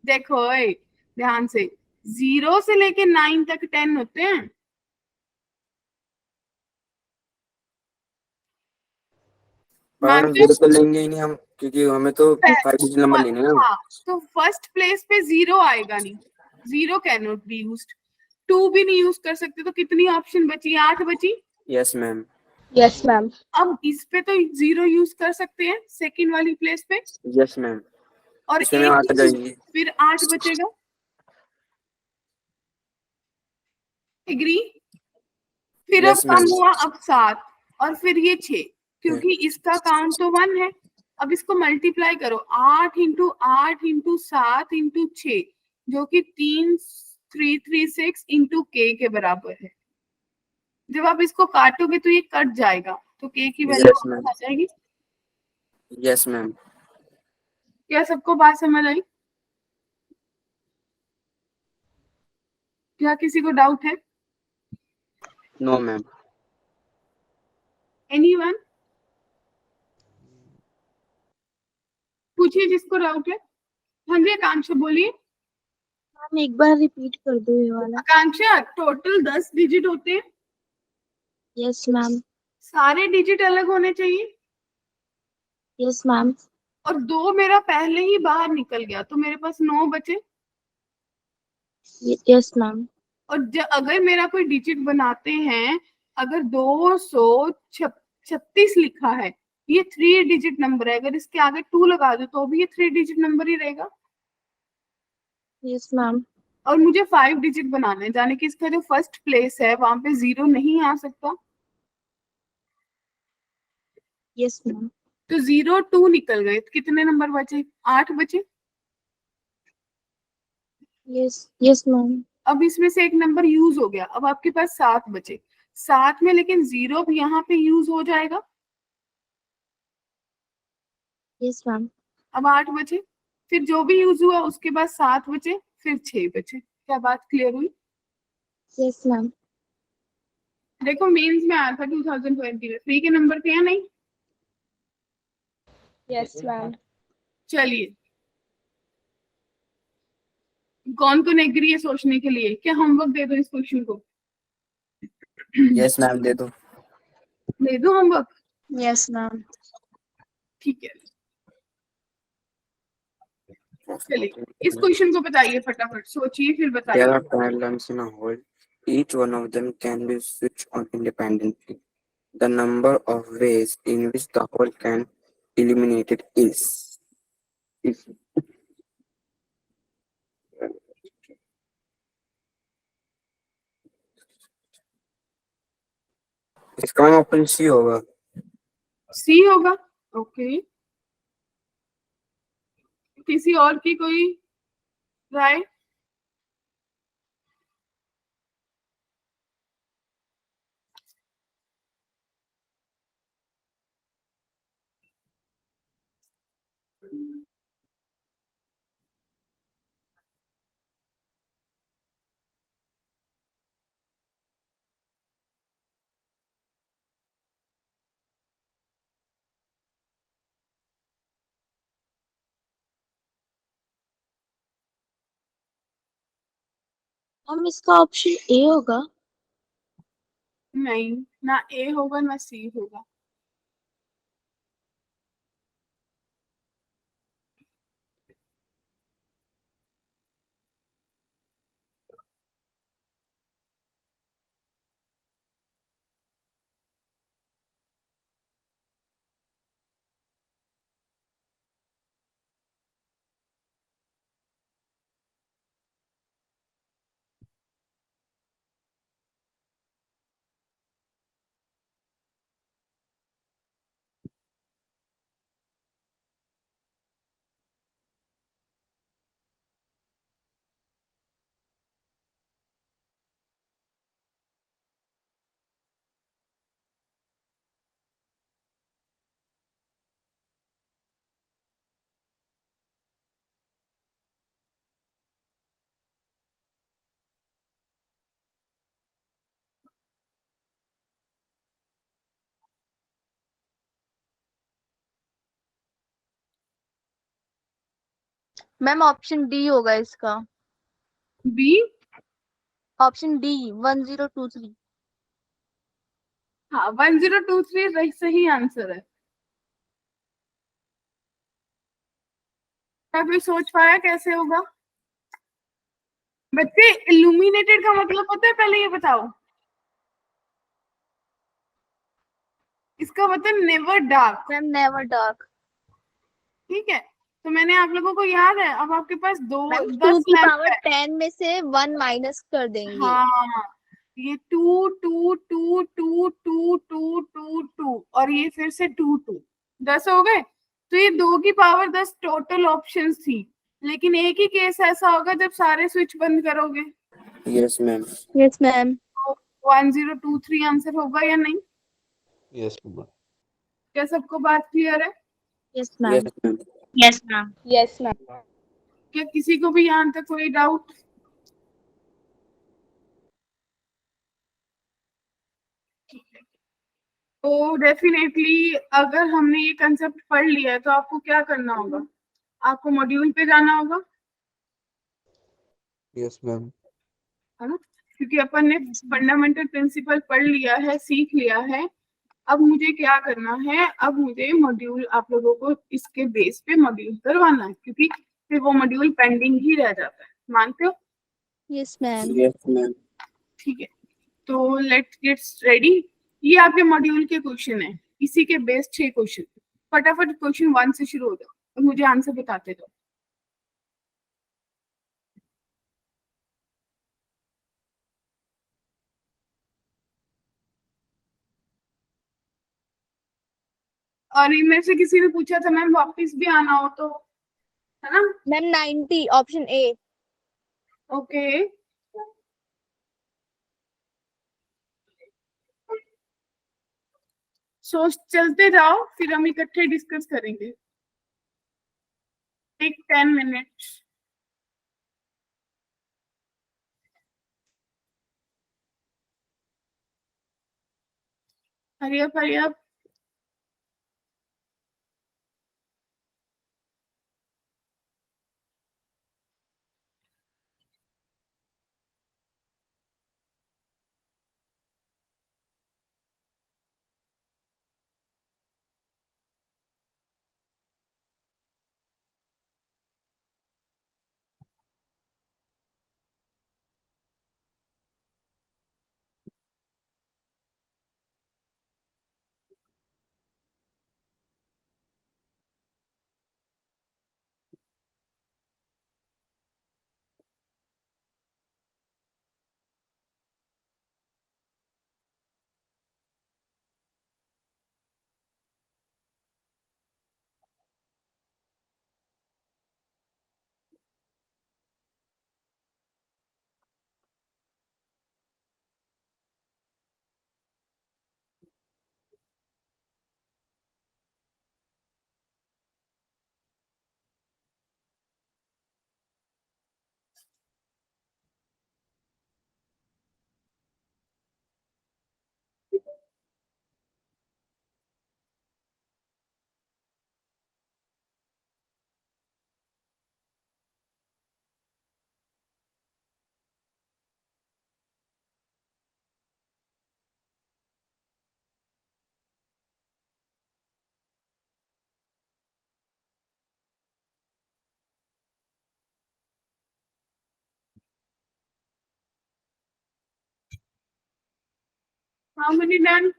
देखो ओए, ध्यान से, 0 से लेके 9 तक 10 होते हैं। पर मानते जीरो हो? तो लेंगे ही नहीं हम, क्योंकि हमें तो 5 डिजिट नंबर लेने हैं ना। हाँ, तो फर्स्ट प्लेस पे 0 आएगा नहीं, 0 कैन नॉट बी यूज्ड। 2 भी नहीं यूज कर सकते, तो कितनी ऑप्शन बची? 8 बची। Yes ma'am. Yes ma'am. अब इस पे तो 0 यूज कर सकते हैं, सेकंड वाली प्लेस पे, यस मैम। और इसमें में 8 जाएंगे। फिर 8 बचेगा। एग्री? फिर अब यस कम मैम। हुआ, अब 7, और फिर ये 6, क्योंकि इसका काउंट तो 1 है। अब इसको मल्टीप्लाई करो, 8 इंटू 8 इंटू 7 इंटू 6, जो कि 336 इंटू के बराबर है। जब आप इसको काटोगे तो ये कट जाएगा, तो के की वैल्यू यस मैम। आ जाएगी। Yes ma'am. क्या सबको बात समझ आई? क्या किसी को डाउट है? No ma'am. एनीवन? पूछिए जिसको डाउट है। हाँ जी, आकांक्षा बोलिए। मैम एक बार रिपीट कर दो ये वाला। आकांक्षा, टोटल 10 डिजिट होते हैं, यस मैम। सारे डिजिट अलग होने चाहिए, यस मैम। और 2 मेरा पहले ही बाहर निकल गया, तो मेरे पास 9 बचे। Yes ma'am. और अगर मेरा कोई डिजिट बनाते हैं, अगर 236 लिखा है, ये 3 डिजिट नंबर है, अगर इसके आगे 2 लगा दो तो भी ये 3 डिजिट नंबर ही रहेगा। Yes ma'am. और मुझे 5 डिजिट बनाना है, जाने कि इसका जो फर्स्ट प्लेस है वहां पे 0 नहीं आ सकता। Yes ma'am. तो 0 2 निकल गए, तो कितने नंबर बचे? 8 बचे। Yes yes ma'am. अब इसमें से एक नंबर यूज हो गया, अब आपके पास 7 बचे। 7 में लेकिन 0 भी यहाँ पे यूज हो जाएगा। Yes ma'am. अब 8 बचे, फिर जो भी यूज हुआ उसके बाद 7 बचे, फिर 6 बचे। क्या बात क्लियर हुई? Yes ma'am. देखो मेंस में आया था 2020 में, 3 के नंबर थे या नहीं? Yes ma'am. चलिए, कौन कौन एग्री है सोचने के लिए? क्या होमवर्क दे दो इस क्वेश्चन को? यस मैम दे दो। दे दो होमवर्क? Yes ma'am. ठीक है, चलिए इस क्वेश्चन को बताइए, फटाफट सोचिए फिर There बताइए। are pendulums in a hole. Each one of them can be switched on independently. The number of ways in which the hole can eliminated is इसका ऑप्शन सी होगा। सी होगा। ओके, किसी और की कोई राय? हम इसका ऑप्शन ए होगा। नहीं, ना ए होगा ना सी होगा। मैम ऑप्शन डी होगा इसका। बी? Option D 1023। हाँ, 1023 सही आंसर है। क्या कोई सोच पाया कैसे होगा? बच्चे, इल्यूमिनेटेड का मतलब पता है? पहले ये बताओ। इसका मतलब never dark. Ma'am never dark. ठीक है, तो मैंने आप लोगों को याद है, अब आपके पास दो मैम 2 10 की लैंप पावर है। 10 में से 1 माइनस कर देंगे। हाँ, ये 2 और ये फिर से 2 10 हो गए। तो ये 2 की पावर 10 टोटल ऑप्शंस थी, लेकिन एक ही केस ऐसा होगा जब सारे स्विच बंद करोगे। Yes ma'am. Yes ma'am. तो 1023 आंसर होगा या नहीं? Yes ma'am. क्या सबको बात क्लियर है? Yes yes ma'am. Ma'am. Yes ma'am. Yes ma'am. क्या किसी को भी यहाँ तक कोई डाउट? तो डेफिनेटली अगर हमने ये कंसेप्ट पढ़ लिया है तो आपको क्या करना होगा? आपको मॉड्यूल पे जाना होगा, यस मैम। है ना? क्योंकि अपन ने फंडामेंटल प्रिंसिपल पढ़ लिया है, सीख लिया है। अब मुझे क्या करना है? अब मुझे मॉड्यूल, आप लोगों को इसके बेस पे मॉड्यूल करवाना है, क्योंकि फिर वो मॉड्यूल पेंडिंग ही रह जाता है। मानते हो? Yes ma'am. Yes ma'am. ठीक है, तो लेट्स गेट रेडी। ये आपके मॉड्यूल के क्वेश्चन है, इसी के बेस 6 क्वेश्चन। फटाफट क्वेश्चन 1 से शुरू हो जाओ और मुझे आंसर बताते दो। और इनमें से किसी ने पूछा था मैम वापस भी आना हो तो, है ना? Ma'am 90 option A. ओके, सोच चलते जाओ, फिर हम इकट्ठे डिस्कस करेंगे। एक 10 minute. Hurry up hurry up. How many done?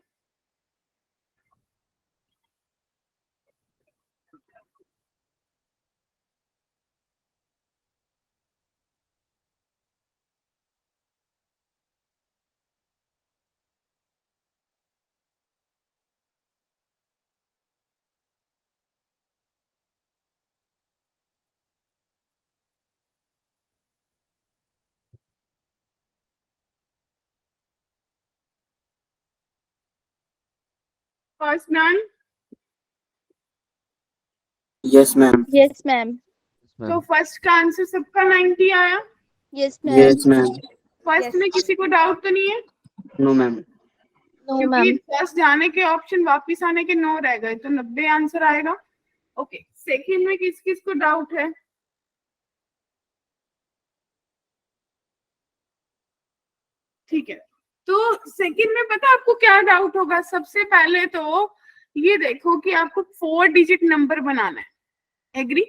First done? Yes, ma'am. Yes ma'am. Yes, तो ma'am. फर्स्ट का आंसर सबका 90 आया। Yes ma'am. Yes, ma'am. First में किसी को डाउट तो नहीं है? No, ma'am. नो क्योंकि मैम। फर्स्ट जाने के ऑप्शन वापस आने के 9 रह गए, तो 90 आंसर आएगा। ओके, सेकंड में किस किस को डाउट है? ठीक है, तो सेकंड में पता आपको क्या डाउट होगा? सबसे पहले तो ये देखो कि आपको 4 डिजिट नंबर बनाना है। एग्री?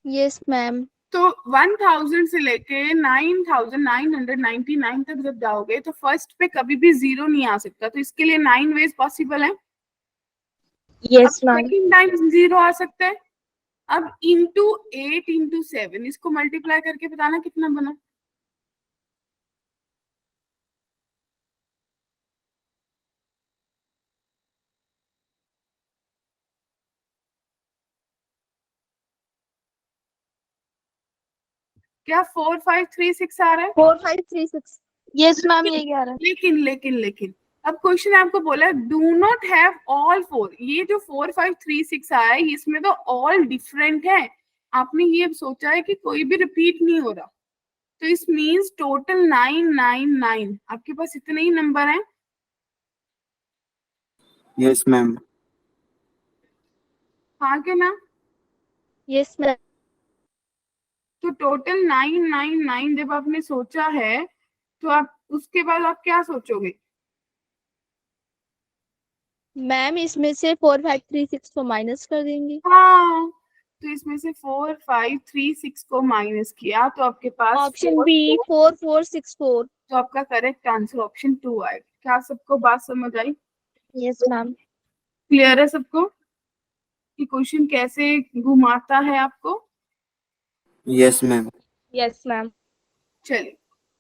Yes ma'am. तो 1000 से लेके 9999 तक जब जाओगे तो फर्स्ट पे कभी भी जीरो नहीं आ सकता, तो इसके लिए 9 वेज पॉसिबल है। अब yes ma'am. Second time zero आ सकता है। अब इंटू 8 इंटू 7, इसको मल्टीप्लाई करके बताना कितना बना। क्या 4536 आ रहा है? 4536। यस मैम ये कह रहा है। लेकिन अब क्वेश्चन आपको बोला है डू नॉट हैव ऑल 4। ये जो 4536 आया है इसमें तो ऑल डिफरेंट है। आपने ये सोचा है कि कोई भी रिपीट नहीं हो रहा, तो इस मीन्स टोटल 999। आपके पास इतने ही नंबर हैं। Yes, ma'am. हाँ के ना? Yes ma'am. तो टोटल 999 जब आपने सोचा है तो आप उसके बाद आप क्या सोचोगे? मैम इसमें से 4536 को माइनस कर देंगे। हाँ, तो इसमें से 4536 को माइनस किया तो आपके पास ऑप्शन बी 4464। तो आपका करेक्ट आंसर ऑप्शन 2 आएगा। क्या सबको बात समझ आई? Yes ma'am. क्लियर है सबको कि क्वेश्चन कैसे घुमाता है आपको? Yes, ma'am. Yes ma'am. चलिए,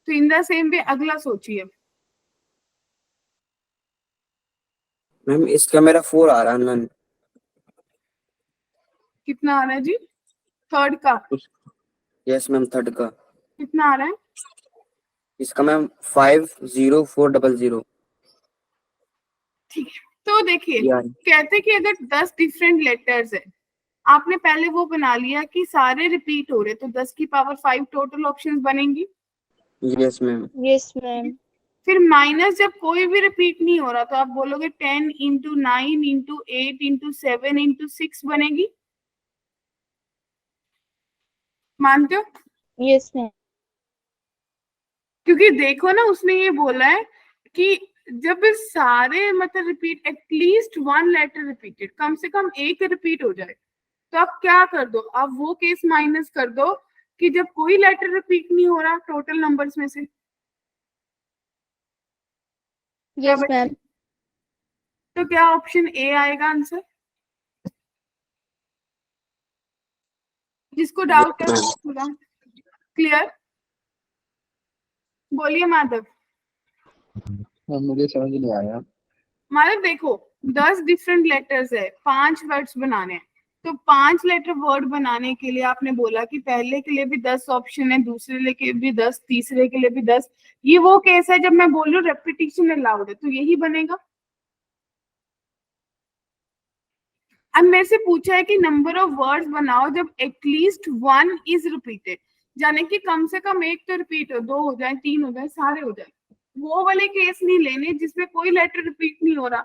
तो इन द सेम वे अगला सोचिए। मैम इसका मेरा 4 आ रहा है नन। कितना आ रहा है जी? थर्ड का यस मैम, थर्ड का कितना आ रहा है? इसका मैम 504000। ठीक है, तो देखिए यार कहते कि अगर 10 डिफरेंट लेटर्स है, आपने पहले वो बना लिया कि सारे रिपीट हो रहे, तो 10 की पावर 5 टोटल ऑप्शंस बनेंगी। Yes ma'am. Yes ma'am. फिर माइनस जब कोई भी रिपीट नहीं हो रहा तो आप बोलोगे 10 इंटू 9 इंटू 8 इंटू 7 इंटू 6 बनेगी। मानते हो? Yes ma'am. क्योंकि देखो ना, उसने ये बोला है कि जब सारे मतलब repeat, at least one letter repeated, कम से कम एक रिपीट हो जाए, तो आप क्या कर दो, आप वो केस माइनस कर दो कि जब कोई लेटर रिपीट नहीं हो रहा टोटल नंबर्स में से। क्या यस बचे? मैम। तो क्या ऑप्शन ए आएगा आंसर? जिसको डाउट है Yes, पूरा क्लियर? बोलिए माधव। मैम मुझे समझ नहीं आया। माधव देखो, 10 डिफरेंट लेटर्स है, 5 वर्ड्स बनाने हैं, तो 5 लेटर वर्ड बनाने के लिए आपने बोला कि पहले के लिए भी 10 ऑप्शन है, दूसरे के लिए भी 10, तीसरे के लिए भी 10। ये वो केस है जब मैं बोल रही हूँ रेपिटेशन अलाउड है, तो यही बनेगा। अब मेरे से पूछा है कि नंबर ऑफ वर्ड्स बनाओ जब एटलीस्ट वन इज रिपीटेड, यानी कि कम से कम एक तो रिपीट हो, 2 हो जाए, 3 हो जाए, सारे हो जाए। वो वाले केस नहीं लेने जिसमें कोई लेटर रिपीट नहीं हो रहा।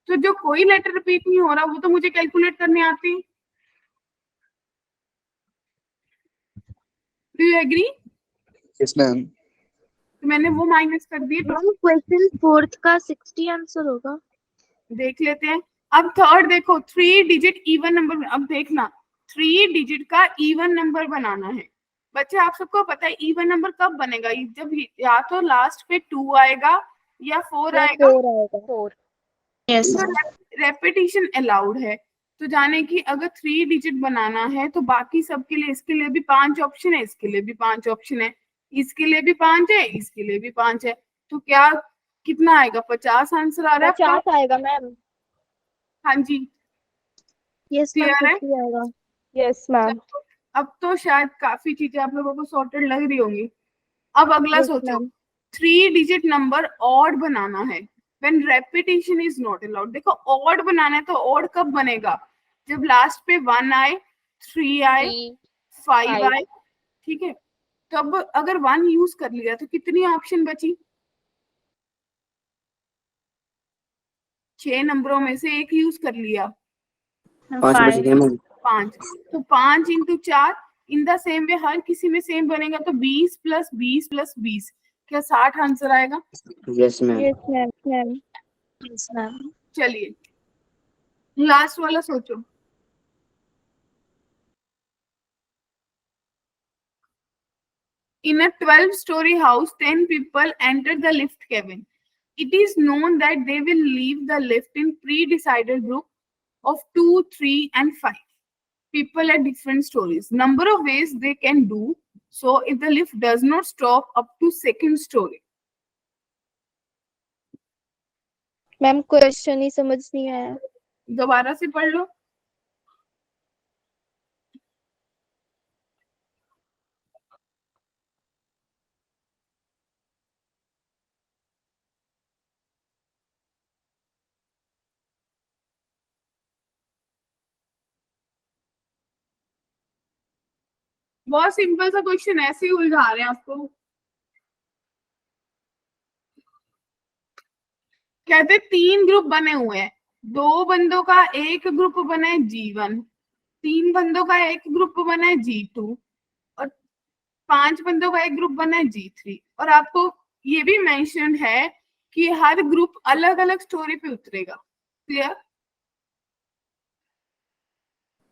तो जो कोई लेटर रिपीट नहीं हो रहा वो तो मुझे कैलकुलेट करने आती है। Do you agree? Yes ma'am. तो मैंने वो माइनस कर दिए। मैम क्वेश्चन फोर्थ का 60 आंसर होगा। देख लेते हैं। अब थर्ड देखो, 3 डिजिट इवन नंबर। अब देखना, 3 डिजिट का इवन नंबर बनाना है। बच्चे आप सबको पता है इवन नंबर कब बनेगा? जब या तो लास्ट पे 2 आएगा या 4 या आएगा। 4 आएगा। 4। यस तो मैम। रेपिटेशन अलाउड है। तो जाने कि अगर 3 डिजिट बनाना है तो बाकी सबके लिए, इसके लिए भी 5 ऑप्शन है, इसके लिए भी 5 ऑप्शन है, इसके लिए भी 5 है, इसके लिए भी 5 है। तो क्या कितना आएगा? 50 आंसर आ रहा है आपका? 50 आएगा मैम। हाँ जी, यस मैम, क्लियर है? 50 आएगा। Yes ma'am. चलो, अब तो शायद काफी चीजें आप लोगों को सॉर्टेड लग रही होंगी। अब अगला यस सोचो, मैम। 3 डिजिट नंबर ऑड बनाना है when repetition is not allowed. देखो ऑड बनाना है तो ऑड कब बनेगा? जब लास्ट पे 1 आए, 3 आए, 5 5। आए। ठीक है, तो अब अगर 1 यूज कर लिया तो कितनी ऑप्शन बची? 6 नंबरों में से एक यूज कर लिया, 5 बच गए मैम। 5। तो 5 into 4, in the same way हर किसी में सेम बनेगा, तो 20 प्लस 20 प्लस 20, क्या 60 आंसर आएगा? Yes ma'am. Yes ma'am. Ma'am. Yes ma'am. चलिए लास्ट वाला सोचो। In a 12-story house, 10 people enter the lift cabin. It is known that they will leave the lift in pre-decided group of 2, 3, and 5 people at different stories. Number of ways they can do so if the lift does not stop up to second story. Ma'am question ही समझ नहीं आया। दोबारा से पढ़ लो। बहुत simple सा question, ऐसे ही उलझा रहे हैं आपको। कहते 3 ग्रुप बने हुए हैं, 2 बंदों का एक ग्रुप बना है G1, 3 बंदों का एक ग्रुप बना है G2, और 5 बंदों का एक ग्रुप बना है G3। और आपको ये भी मेंशन है कि हर ग्रुप अलग अलग स्टोरी पे उतरेगा। क्लियर?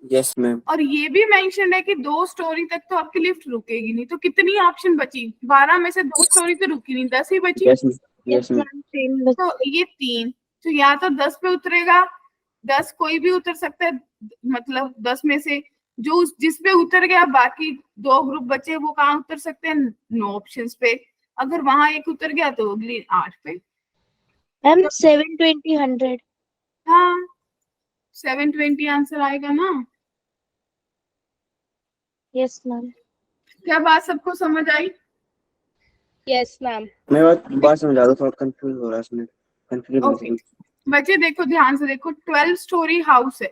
Yes ma'am. और ये भी मेंशन है कि 2 स्टोरी तक तो आपकी लिफ्ट रुकेगी नहीं। तो कितनी ऑप्शन बची? 12 में से 2 स्टोरी तो रुकी नहीं, 10 ही बची। Yes ma'am. Yes ma'am. Ma'am 3 तो ये 3, तो या तो 10 पे उतरेगा, 10 कोई भी उतर सकता है, मतलब 10 में से जो जिस पे उतर गया, बाकी 2 ग्रुप बचे वो कहाँ उतर सकते हैं? 9 ऑप्शंस पे। अगर वहां एक उतर गया तो अगली 8 पे। मैम 7 20 100। हाँ 720 आंसर आएगा ना। Yes ma'am. क्या बात सबको समझ आई? Yes ma'am. मैं बात समझा रहा हूँ, थोड़ा कंफ्यूज हो रहा है इसमें, कंफ्यूजन ओके बच्चे देखो ध्यान से देखो, 12 स्टोरी हाउस है,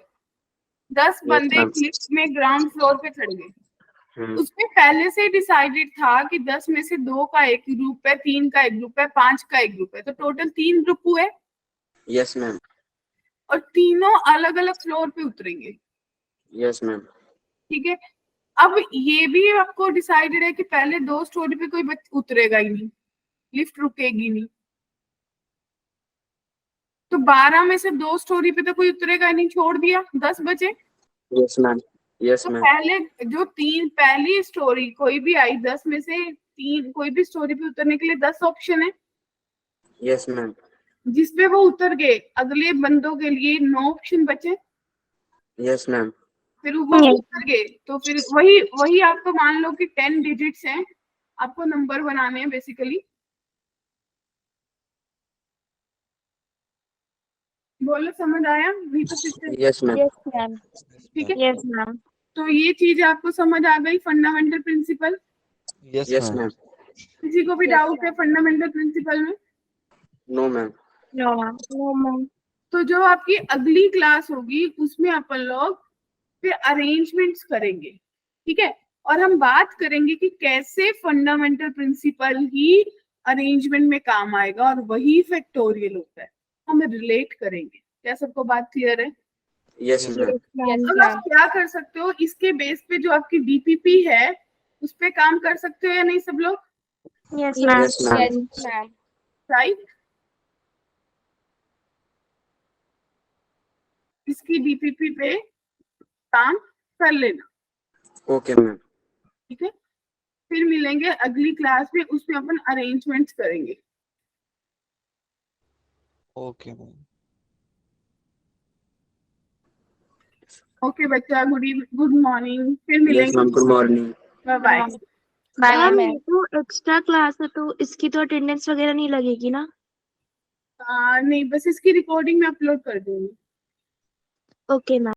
10 बंदे मैम। लिफ्ट में ग्राउंड फ्लोर पे चढ़ गए। उसमें पहले से डिसाइडेड था कि 10 में से 2 का एक ग्रुप है, 3 का एक ग्रुप है, 5 का एक ग्रुप है, तो टोटल 3 ग्रुप हुए यस मैम। और तीनों अलग अलग फ्लोर पे उतरेंगे। Yes ma'am. ठीक है, अब ये भी आपको डिसाइडेड है कि पहले 2 स्टोरी पे कोई उतरेगा ही नहीं, लिफ्ट रुकेगी नहीं, तो 12 में से 2 स्टोरी पे तो कोई उतरेगा ही नहीं, छोड़ दिया, 10 बचे। Yes ma'am. यस तो मैम। पहले जो पहली स्टोरी कोई भी आई, 10 में से 3 कोई भी स्टोरी पे उतरने के लिए 10 ऑप्शन है, यस मैम। जिसपे वो उतर गए अगले बंदों के लिए 9 ऑप्शन बचे, यस मैम। फिर वो उतर गए, तो फिर वही आपको मान लो कि 10 डिजिट्स हैं, आपको नंबर बनाने हैं बेसिकली। बोलो समझ आया? नहीं तो फिर से यस मैम। Yes ma'am. ठीक है, यस मैम। तो ये चीज आपको समझ आ गई, फंडामेंटल प्रिंसिपल। Yes ma'am. किसी को भी Yes, डाउट है फंडामेंटल प्रिंसिपल में? No ma'am. No ma'am. No ma'am. तो जो आपकी अगली क्लास होगी उसमें अपन लोग फिर अरेंजमेंट्स करेंगे, ठीक है, और हम बात करेंगे कि कैसे फंडामेंटल प्रिंसिपल ही अरेंजमेंट में काम आएगा और वही फैक्टोरियल होता है, हम रिलेट करेंगे। क्या सबको बात क्लियर है? Yes ma'am. यस अब आप मैम। क्या कर सकते हो, इसके बेस पे जो आपकी डीपीपी है उस पे काम कर सकते हो या नहीं सब लोग? Yes Yes, ma'am. ma'am. Yes ma'am. Right, इसकी डीपीपी पे काम कर लेना, ओके मैम। ठीक है। फिर मिलेंगे अगली क्लास में, उसमें अपन अरेंजमेंट्स करेंगे। Okay ma'am. ओके बच्चा, गुड मॉर्निंग, फिर यस मिलेंगे, ma'am, good morning. Bye bye. Bye ma'am ma'am. ये तो एक्स्ट्रा क्लास है तो इसकी तो अटेंडेंस वगैरह नहीं लगेगी ना? नहीं, बस इसकी रिकॉर्डिंग में अपलोड कर दूंगी। Okay ma'am.